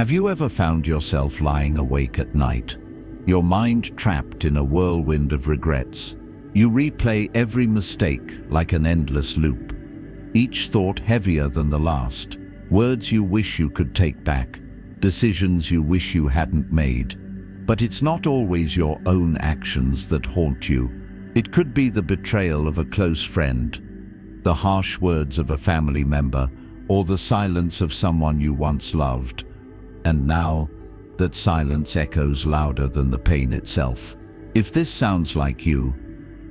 Have you ever found yourself lying awake at night, your mind trapped in a whirlwind of regrets? You replay every mistake like an endless loop, each thought heavier than the last. Words you wish you could take back, decisions you wish you hadn't made. But it's not always your own actions that haunt you. It could be the betrayal of a close friend, the harsh words of a family member, or the silence of someone you once loved. And now, that silence echoes louder than the pain itself. If this sounds like you,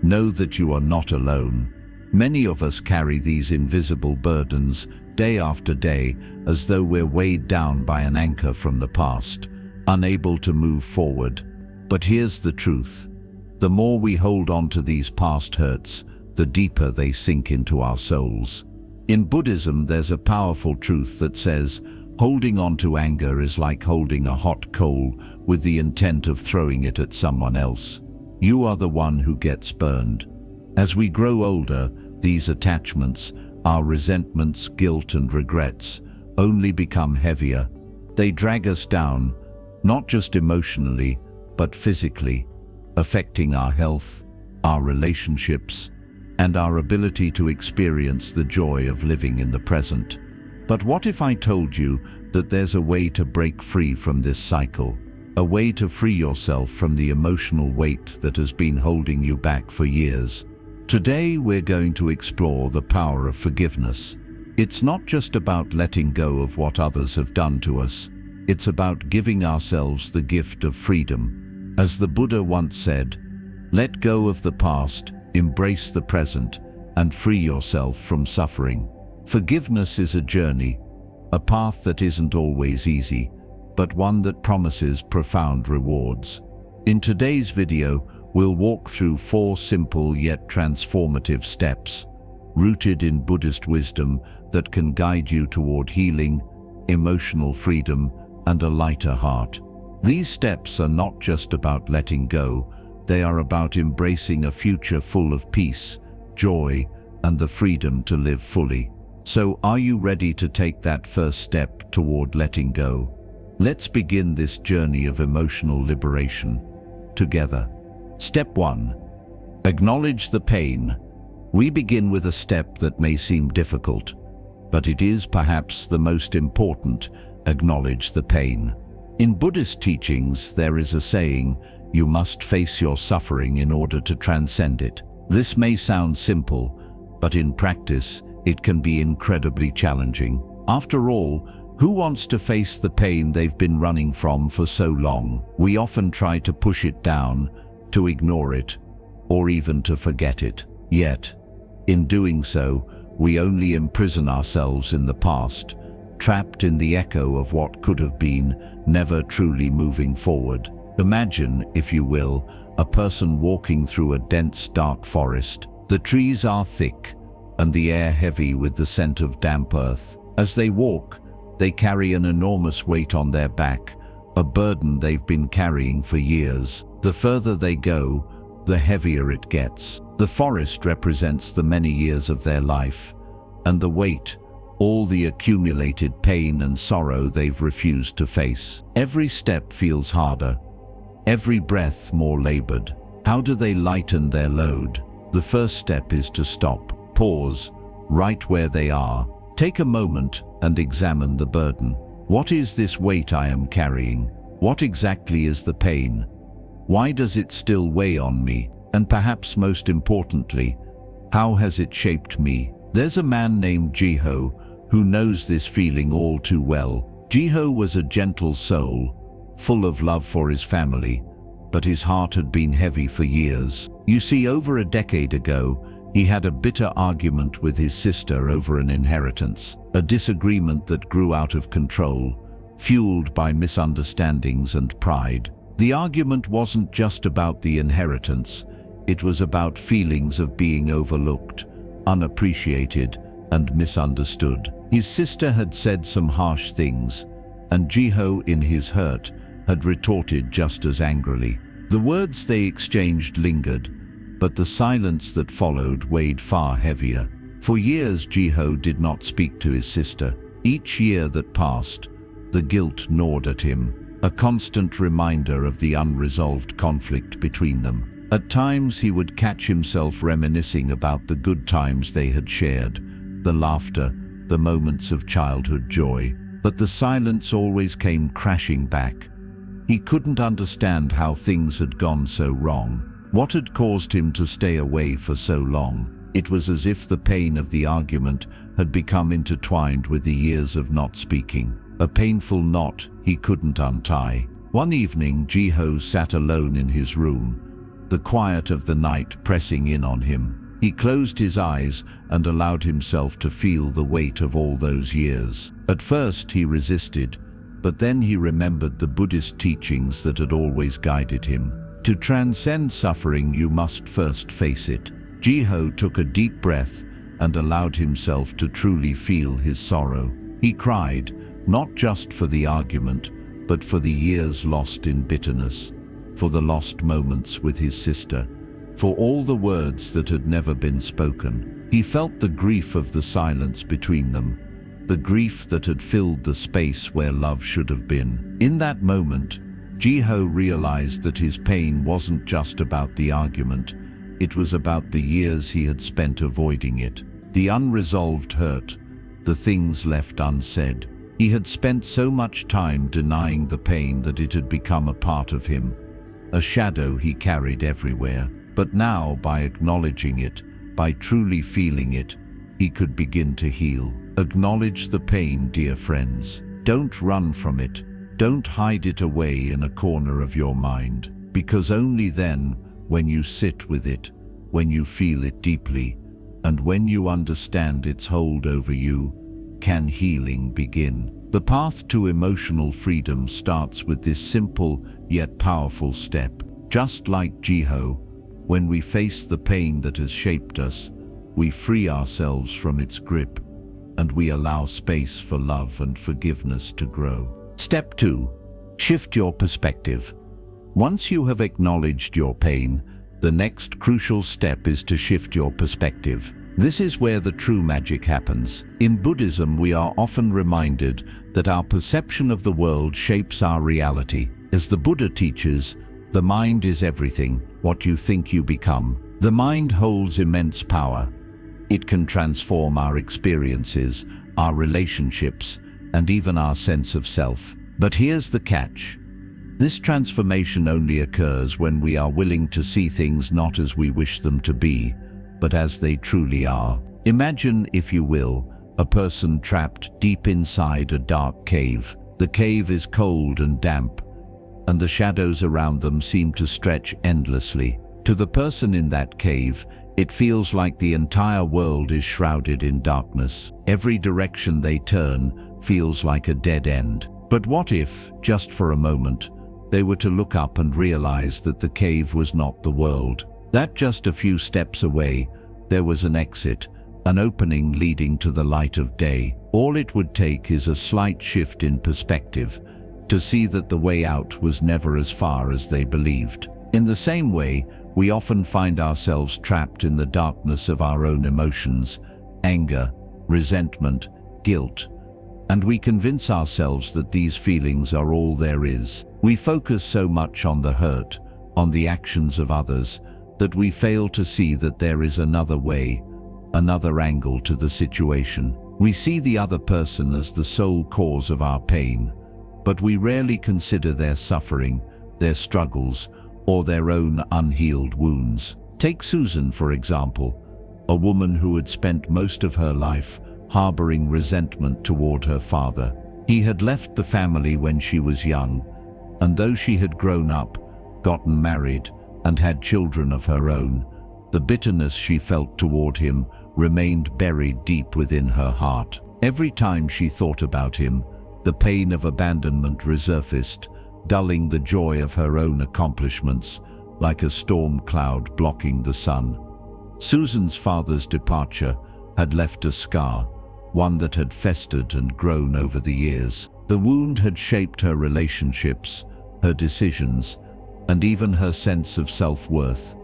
know that you are not alone. Many of us carry these invisible burdens day after day, as though we're weighed down by an anchor from the past, unable to move forward. But here's the truth. The more we hold on to these past hurts, the deeper they sink into our souls. In Buddhism, there's a powerful truth that says, holding on to anger is like holding a hot coal with the intent of throwing it at someone else. You are the one who gets burned. As we grow older, these attachments, our resentments, guilt and regrets, only become heavier. They drag us down, not just emotionally, but physically, affecting our health, our relationships, and our ability to experience the joy of living in the present. But what if I told you that there's a way to break free from this cycle? A way to free yourself from the emotional weight that has been holding you back for years. Today we're going to explore the power of forgiveness. It's not just about letting go of what others have done to us. It's about giving ourselves the gift of freedom. As the Buddha once said, let go of the past, embrace the present, and free yourself from suffering. Forgiveness is a journey, a path that isn't always easy, but one that promises profound rewards. In today's video, we'll walk through 4 simple yet transformative steps, rooted in Buddhist wisdom that can guide you toward healing, emotional freedom, and a lighter heart. These steps are not just about letting go, they are about embracing a future full of peace, joy, and the freedom to live fully. So are you ready to take that first step toward letting go? Let's begin this journey of emotional liberation together. Step 1. Acknowledge the pain. We begin with a step that may seem difficult, but it is perhaps the most important. Acknowledge the pain. In Buddhist teachings, there is a saying, you must face your suffering in order to transcend it. This may sound simple, but in practice, it can be incredibly challenging. After all, who wants to face the pain they've been running from for so long? We often try to push it down, to ignore it, or even to forget it. Yet, in doing so, we only imprison ourselves in the past, trapped in the echo of what could have been, never truly moving forward. Imagine, if you will, a person walking through a dense, dark forest. The trees are thick, and the air heavy with the scent of damp earth. As they walk, they carry an enormous weight on their back, a burden they've been carrying for years. The further they go, the heavier it gets. The forest represents the many years of their life, and the weight, all the accumulated pain and sorrow they've refused to face. Every step feels harder, every breath more labored. How do they lighten their load? The first step is to stop, pause, right where they are. Take a moment and examine the burden. What is this weight I am carrying? What exactly is the pain? Why does it still weigh on me? And perhaps most importantly, how has it shaped me? There's a man named Jiho who knows this feeling all too well. Jiho was a gentle soul, full of love for his family, but his heart had been heavy for years. You see, over a decade ago, he had a bitter argument with his sister over an inheritance, a disagreement that grew out of control, fueled by misunderstandings and pride. The argument wasn't just about the inheritance, it was about feelings of being overlooked, unappreciated, and misunderstood. His sister had said some harsh things, and Jiho, in his hurt, had retorted just as angrily. The words they exchanged lingered, but the silence that followed weighed far heavier. For years, Jiho did not speak to his sister. Each year that passed, The guilt gnawed at him, a constant reminder of the unresolved conflict between them. At times he would catch himself reminiscing about the good times they had shared, the laughter, the moments of childhood joy. But the silence always came crashing back. He couldn't understand how things had gone so wrong. What had caused him to stay away for so long? It was as if the pain of the argument had become intertwined with the years of not speaking, a painful knot he couldn't untie. One evening, Jiho sat alone in his room, the quiet of the night pressing in on him. He closed his eyes and allowed himself to feel the weight of all those years. At first he resisted, but then he remembered the Buddhist teachings that had always guided him. To transcend suffering, you must first face it. Jiho took a deep breath and allowed himself to truly feel his sorrow. He cried, not just for the argument, but for the years lost in bitterness, for the lost moments with his sister, for all the words that had never been spoken. He felt the grief of the silence between them, the grief that had filled the space where love should have been. In that moment, Jiho realized that his pain wasn't just about the argument, it was about the years he had spent avoiding it, the unresolved hurt, the things left unsaid. He had spent so much time denying the pain that it had become a part of him, a shadow he carried everywhere. But now, by acknowledging it, by truly feeling it, he could begin to heal. Acknowledge the pain, dear friends. Don't run from it. Don't hide it away in a corner of your mind, because only then, when you sit with it, when you feel it deeply, and when you understand its hold over you, can healing begin. The path to emotional freedom starts with this simple yet powerful step. Just like Jiho, when we face the pain that has shaped us, we free ourselves from its grip, and we allow space for love and forgiveness to grow. Step 2. Shift your perspective. Once you have acknowledged your pain, the next crucial step is to shift your perspective. This is where the true magic happens. In Buddhism, we are often reminded that our perception of the world shapes our reality. As the Buddha teaches, the mind is everything. What you think, you become. The mind holds immense power. It can transform our experiences, our relationships, and even our sense of self. But here's the catch. This transformation only occurs when we are willing to see things not as we wish them to be, but as they truly are. Imagine, if you will, a person trapped deep inside a dark cave. The cave is cold and damp, and the shadows around them seem to stretch endlessly. To the person in that cave, it feels like the entire world is shrouded in darkness. Every direction they turn feels like a dead end. But what if, just for a moment, they were to look up and realize that the cave was not the world? That just a few steps away, there was an exit, an opening leading to the light of day. All it would take is a slight shift in perspective to see that the way out was never as far as they believed. In the same way, we often find ourselves trapped in the darkness of our own emotions, anger, resentment, guilt, and we convince ourselves that these feelings are all there is. We focus so much on the hurt, on the actions of others, that we fail to see that there is another way, another angle to the situation. We see the other person as the sole cause of our pain, but we rarely consider their suffering, their struggles, or their own unhealed wounds. Take Susan, for example, a woman who had spent most of her life harboring resentment toward her father. He had left the family when she was young, and though she had grown up, gotten married, and had children of her own, the bitterness she felt toward him remained buried deep within her heart. Every time she thought about him, the pain of abandonment resurfaced, dulling the joy of her own accomplishments, like a storm cloud blocking the sun. Susan's father's departure had left a scar, one that had festered and grown over the years. The wound had shaped her relationships, her decisions, and even her sense of self-worth.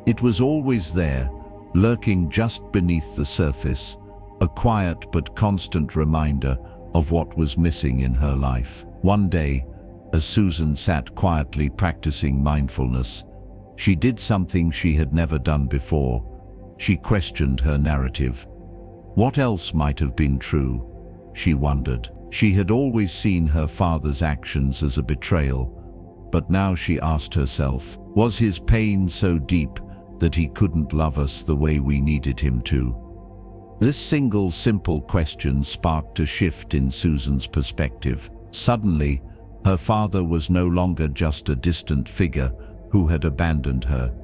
It was always there, lurking just beneath the surface, a quiet but constant reminder of what was missing in her life. One day, as Susan sat quietly practicing mindfulness, she did something she had never done before. She questioned her narrative. What else might have been true? She wondered. She had always seen her father's actions as a betrayal, but now she asked herself, was his pain so deep that he couldn't love us the way we needed him to? This single simple question sparked a shift in Susan's perspective. Suddenly, her father was no longer just a distant figure who had abandoned her.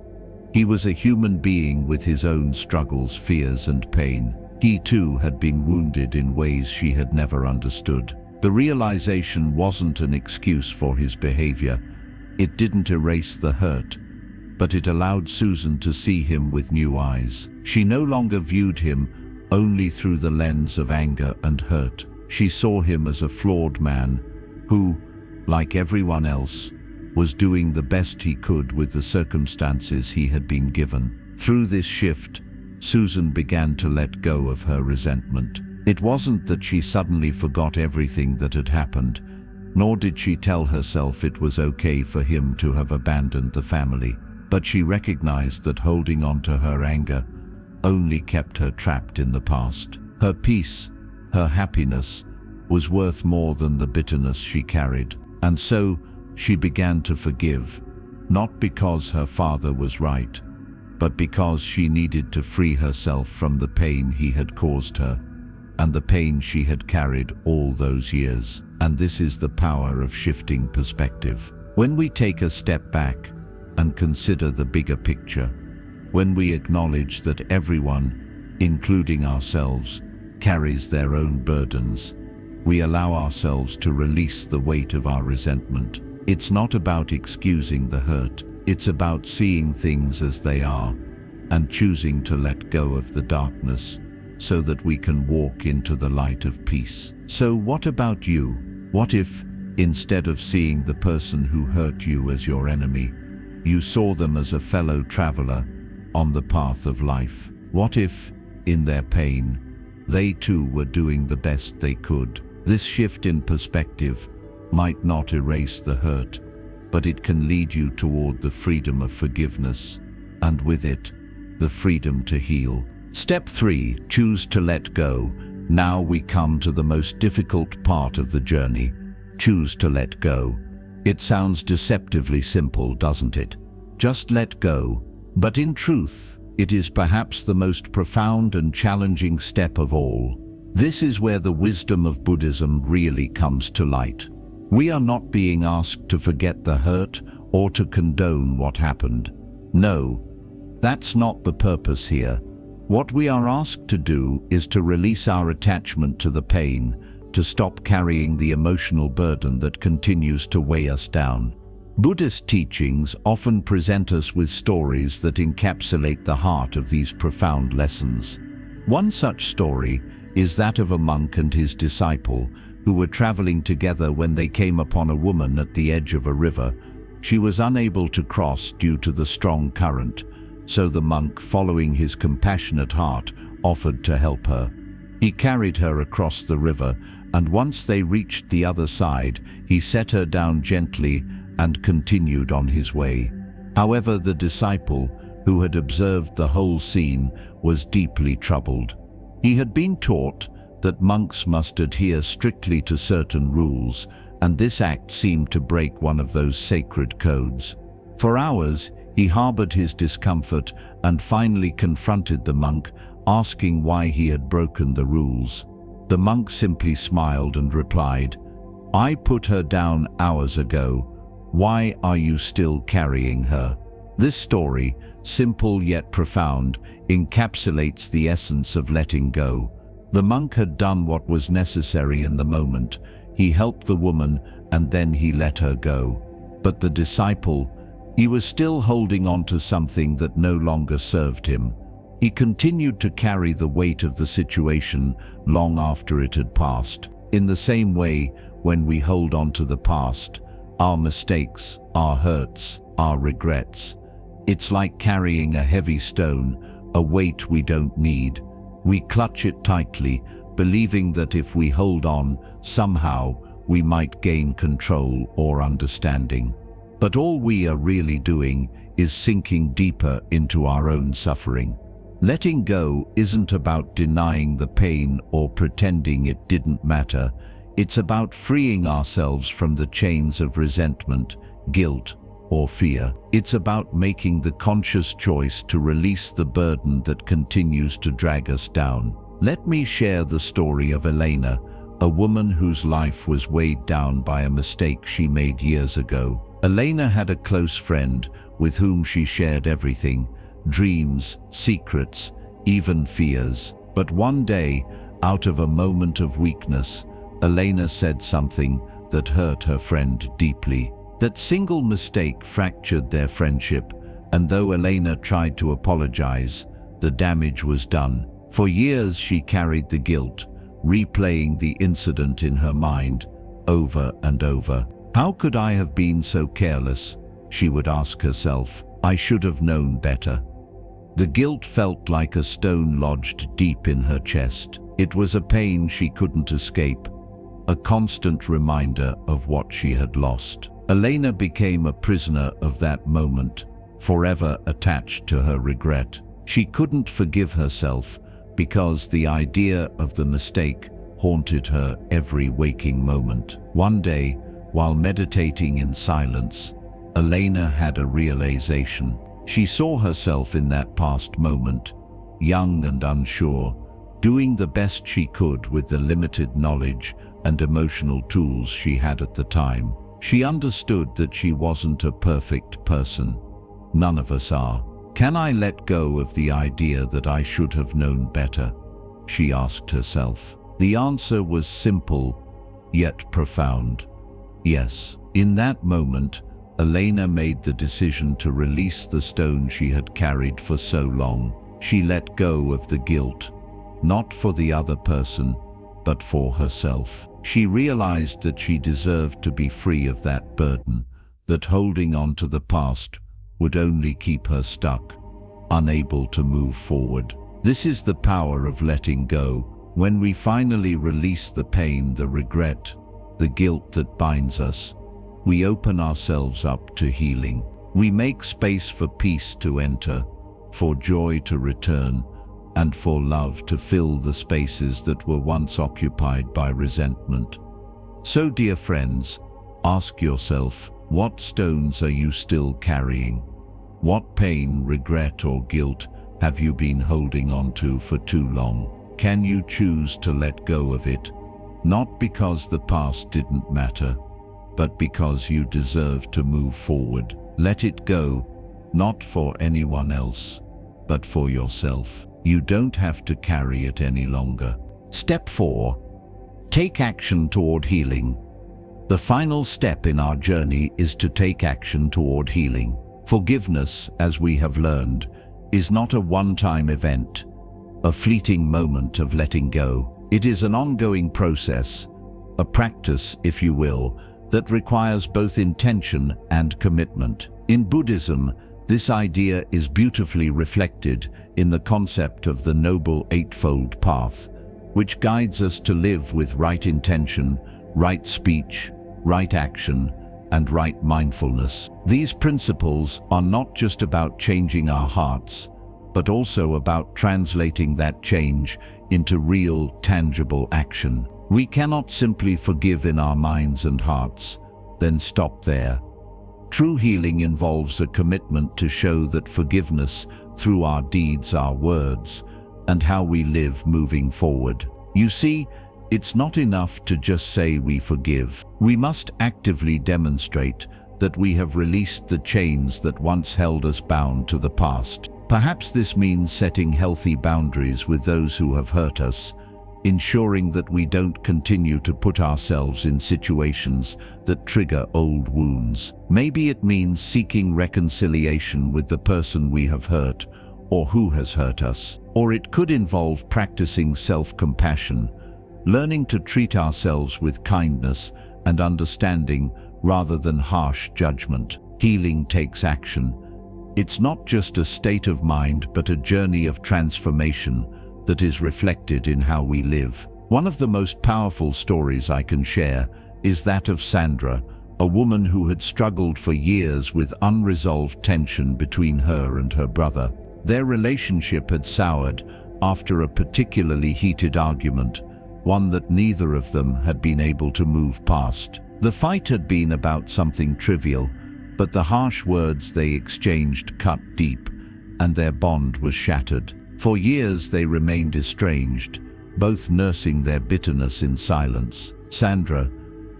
He was a human being with his own struggles, fears, and pain. He too had been wounded in ways she had never understood. The realization wasn't an excuse for his behavior. It didn't erase the hurt, but it allowed Susan to see him with new eyes. She no longer viewed him only through the lens of anger and hurt. She saw him as a flawed man who, like everyone else, was doing the best he could with the circumstances he had been given. Through this shift, Susan began to let go of her resentment. It wasn't that she suddenly forgot everything that had happened, nor did she tell herself it was okay for him to have abandoned the family, but she recognized that holding on to her anger only kept her trapped in the past. Her peace, her happiness, was worth more than the bitterness she carried. And so she began to forgive, not because her father was right, but because she needed to free herself from the pain he had caused her, and the pain she had carried all those years. And this is the power of shifting perspective. When we take a step back and consider the bigger picture, when we acknowledge that everyone, including ourselves, carries their own burdens, we allow ourselves to release the weight of our resentment. It's not about excusing the hurt. It's about seeing things as they are and choosing to let go of the darkness so that we can walk into the light of peace. So what about you? What if, instead of seeing the person who hurt you as your enemy, you saw them as a fellow traveler on the path of life? What if, in their pain, they too were doing the best they could? This shift in perspective might not erase the hurt, but it can lead you toward the freedom of forgiveness, and with it, the freedom to heal. Step 3. Choose to let go. Now we come to the most difficult part of the journey. Choose to let go. It sounds deceptively simple, doesn't it? Just let go. But in truth, it is perhaps the most profound and challenging step of all. This is where the wisdom of Buddhism really comes to light. We are not being asked to forget the hurt or to condone what happened. No, that's not the purpose here. What we are asked to do is to release our attachment to the pain, to stop carrying the emotional burden that continues to weigh us down. Buddhist teachings often present us with stories that encapsulate the heart of these profound lessons. One such story is that of a monk and his disciple who were traveling together when they came upon a woman at the edge of a river. She was unable to cross due to the strong current, so the monk, following his compassionate heart, offered to help her. He carried her across the river, and once they reached the other side, he set her down gently and continued on his way. However, the disciple, who had observed the whole scene, was deeply troubled. He had been taught that monks must adhere strictly to certain rules, and this act seemed to break one of those sacred codes. For hours, he harbored his discomfort and finally confronted the monk, asking why he had broken the rules. The monk simply smiled and replied, "I put her down hours ago. Why are you still carrying her?" This story, simple yet profound, encapsulates the essence of letting go. The monk had done what was necessary in the moment. He helped the woman and then he let her go. But the disciple, he was still holding on to something that no longer served him. He continued to carry the weight of the situation long after it had passed. In the same way, when we hold on to the past, our mistakes, our hurts, our regrets, it's like carrying a heavy stone, a weight we don't need. We clutch it tightly, believing that if we hold on, somehow we might gain control or understanding. But all we are really doing is sinking deeper into our own suffering. Letting go isn't about denying the pain or pretending it didn't matter. It's about freeing ourselves from the chains of resentment, guilt, or fear. It's about making the conscious choice to release the burden that continues to drag us down. Let me share the story of Elena, a woman whose life was weighed down by a mistake she made years ago. Elena had a close friend with whom she shared everything, dreams, secrets, even fears. But one day, out of a moment of weakness, Elena said something that hurt her friend deeply. That single mistake fractured their friendship, and though Elena tried to apologize, the damage was done. For years she carried the guilt, replaying the incident in her mind over and over. How could I have been so careless? She would ask herself. I should have known better. The guilt felt like a stone lodged deep in her chest. It was a pain she couldn't escape, a constant reminder of what she had lost. Elena became a prisoner of that moment, forever attached to her regret. She couldn't forgive herself because the idea of the mistake haunted her every waking moment. One day, while meditating in silence, Elena had a realization. She saw herself in that past moment, young and unsure, doing the best she could with the limited knowledge and emotional tools she had at the time. She understood that she wasn't a perfect person. None of us are. Can I let go of the idea that I should have known better? She asked herself. The answer was simple, yet profound. Yes. In that moment, Elena made the decision to release the stone she had carried for so long. She let go of the guilt, not for the other person, but for herself. She realized that she deserved to be free of that burden, that holding on to the past would only keep her stuck, unable to move forward. This is the power of letting go. When we finally release the pain, the regret, the guilt that binds us, we open ourselves up to healing. We make space for peace to enter, for joy to return, and for love to fill the spaces that were once occupied by resentment. So, dear friends, ask yourself, what stones are you still carrying? What pain, regret, or guilt have you been holding on to for too long? Can you choose to let go of it, not because the past didn't matter, but because you deserve to move forward? Let it go, not for anyone else, but for yourself. You don't have to carry it any longer. Step 4. Take action toward healing. The final step in our journey is to take action toward healing. Forgiveness, as we have learned, is not a one-time event, a fleeting moment of letting go. It is an ongoing process, a practice, if you will, that requires both intention and commitment. In Buddhism, this idea is beautifully reflected in the concept of the Noble Eightfold Path, which guides us to live with right intention, right speech, right action, and right mindfulness. These principles are not just about changing our hearts, but also about translating that change into real, tangible action. We cannot simply forgive in our minds and hearts, then stop there. True healing involves a commitment to show that forgiveness through our deeds, our words, and how we live moving forward. You see, it's not enough to just say we forgive. We must actively demonstrate that we have released the chains that once held us bound to the past. Perhaps this means setting healthy boundaries with those who have hurt us, ensuring that we don't continue to put ourselves in situations that trigger old wounds. Maybe it means seeking reconciliation with the person we have hurt or who has hurt us. Or it could involve practicing self-compassion, learning to treat ourselves with kindness and understanding rather than harsh judgment. Healing takes action. It's not just a state of mind, but a journey of transformation that is reflected in how we live. One of the most powerful stories I can share is that of Sandra, a woman who had struggled for years with unresolved tension between her and her brother. Their relationship had soured after a particularly heated argument, one that neither of them had been able to move past. The fight had been about something trivial, but the harsh words they exchanged cut deep, and their bond was shattered. For years they remained estranged, both nursing their bitterness in silence. Sandra,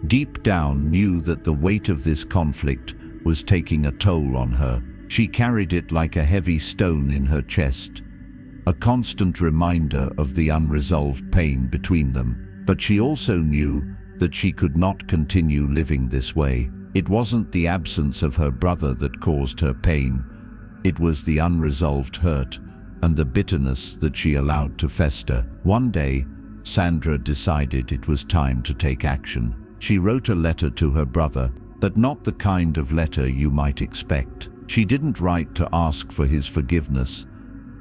deep down, knew that the weight of this conflict was taking a toll on her. She carried it like a heavy stone in her chest, a constant reminder of the unresolved pain between them. But she also knew that she could not continue living this way. It wasn't the absence of her brother that caused her pain. It was the unresolved hurt and the bitterness that she allowed to fester. One day, Sandra decided it was time to take action. She wrote a letter to her brother, but not the kind of letter you might expect. She didn't write to ask for his forgiveness,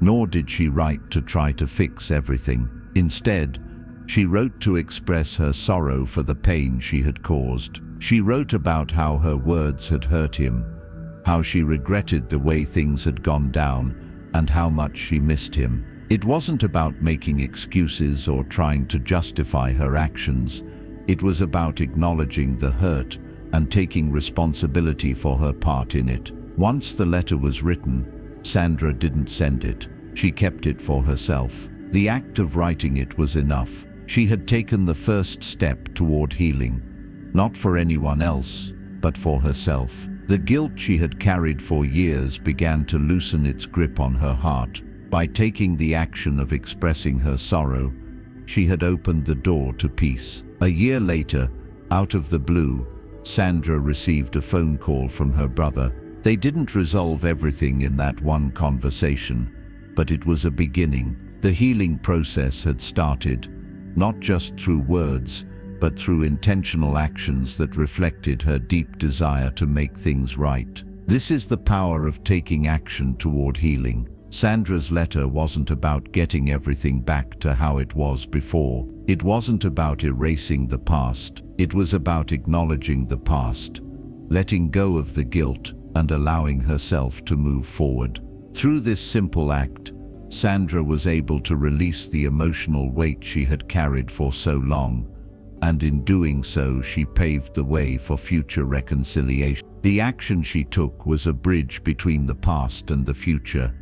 nor did she write to try to fix everything. Instead, she wrote to express her sorrow for the pain she had caused. She wrote about how her words had hurt him, how she regretted the way things had gone down, and how much she missed him. It wasn't about making excuses or trying to justify her actions. It was about acknowledging the hurt and taking responsibility for her part in it. Once the letter was written, Sandra didn't send it. She kept it for herself. The act of writing it was enough. She had taken the first step toward healing, not for anyone else, but for herself. The guilt she had carried for years began to loosen its grip on her heart. By taking the action of expressing her sorrow, she had opened the door to peace. A year later, out of the blue, Sandra received a phone call from her brother. They didn't resolve everything in that one conversation, but it was a beginning. The healing process had started, not just through words, but through intentional actions that reflected her deep desire to make things right. This is the power of taking action toward healing. Sandra's letter wasn't about getting everything back to how it was before. It wasn't about erasing the past. It was about acknowledging the past, letting go of the guilt, and allowing herself to move forward. Through this simple act, Sandra was able to release the emotional weight she had carried for so long, and in doing so she paved the way for future reconciliation. The action she took was a bridge between the past and the future,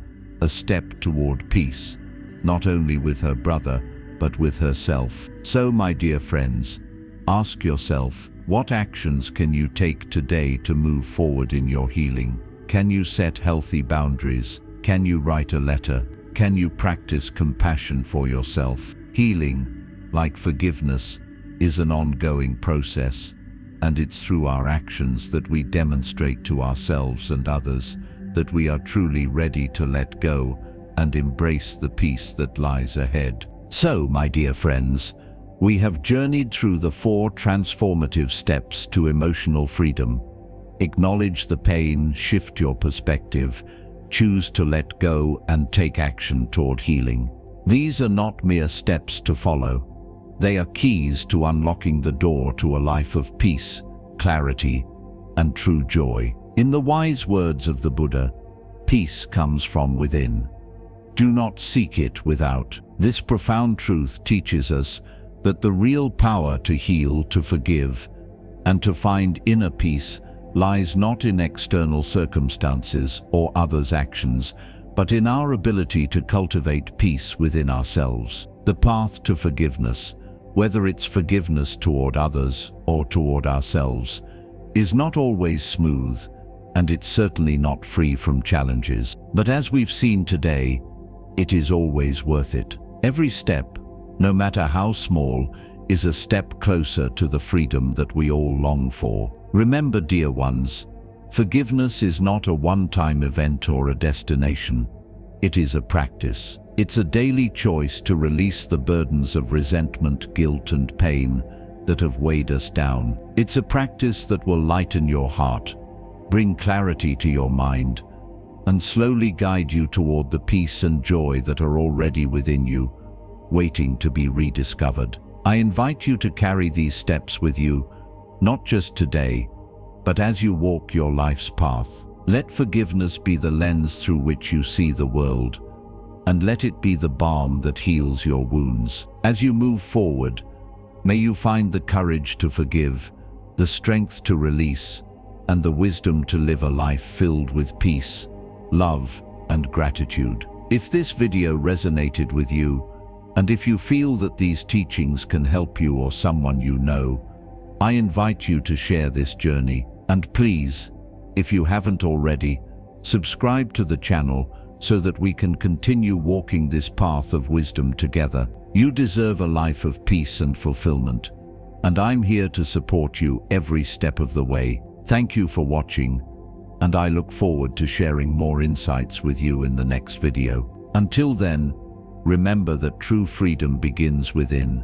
a step toward peace, not only with her brother, but with herself. So, my dear friends, ask yourself, what actions can you take today to move forward in your healing? Can you set healthy boundaries? Can you write a letter? Can you practice compassion for yourself? Healing, like forgiveness, is an ongoing process, and it's through our actions that we demonstrate to ourselves and others that we are truly ready to let go and embrace the peace that lies ahead. So, my dear friends, we have journeyed through the 4 transformative steps to emotional freedom. Acknowledge the pain, shift your perspective, choose to let go, and take action toward healing. These are not mere steps to follow. They are keys to unlocking the door to a life of peace, clarity, and true joy. In the wise words of the Buddha, peace comes from within. Do not seek it without. This profound truth teaches us that the real power to heal, to forgive, and to find inner peace lies not in external circumstances or others' actions, but in our ability to cultivate peace within ourselves. The path to forgiveness, whether it's forgiveness toward others or toward ourselves, is not always smooth, and it's certainly not free from challenges. But as we've seen today, it is always worth it. Every step, no matter how small, is a step closer to the freedom that we all long for. Remember, dear ones, forgiveness is not a one-time event or a destination. It is a practice. It's a daily choice to release the burdens of resentment, guilt, and pain that have weighed us down. It's a practice that will lighten your heart, bring clarity to your mind, and slowly guide you toward the peace and joy that are already within you, waiting to be rediscovered. I invite you to carry these steps with you, not just today, but as you walk your life's path. Let forgiveness be the lens through which you see the world, and let it be the balm that heals your wounds. As you move forward, may you find the courage to forgive, the strength to release, and the wisdom to live a life filled with peace, love, and gratitude. If this video resonated with you, and if you feel that these teachings can help you or someone you know, I invite you to share this journey. And please, if you haven't already, subscribe to the channel so that we can continue walking this path of wisdom together. You deserve a life of peace and fulfillment, and I'm here to support you every step of the way. Thank you for watching, and I look forward to sharing more insights with you in the next video. Until then, remember that true freedom begins within.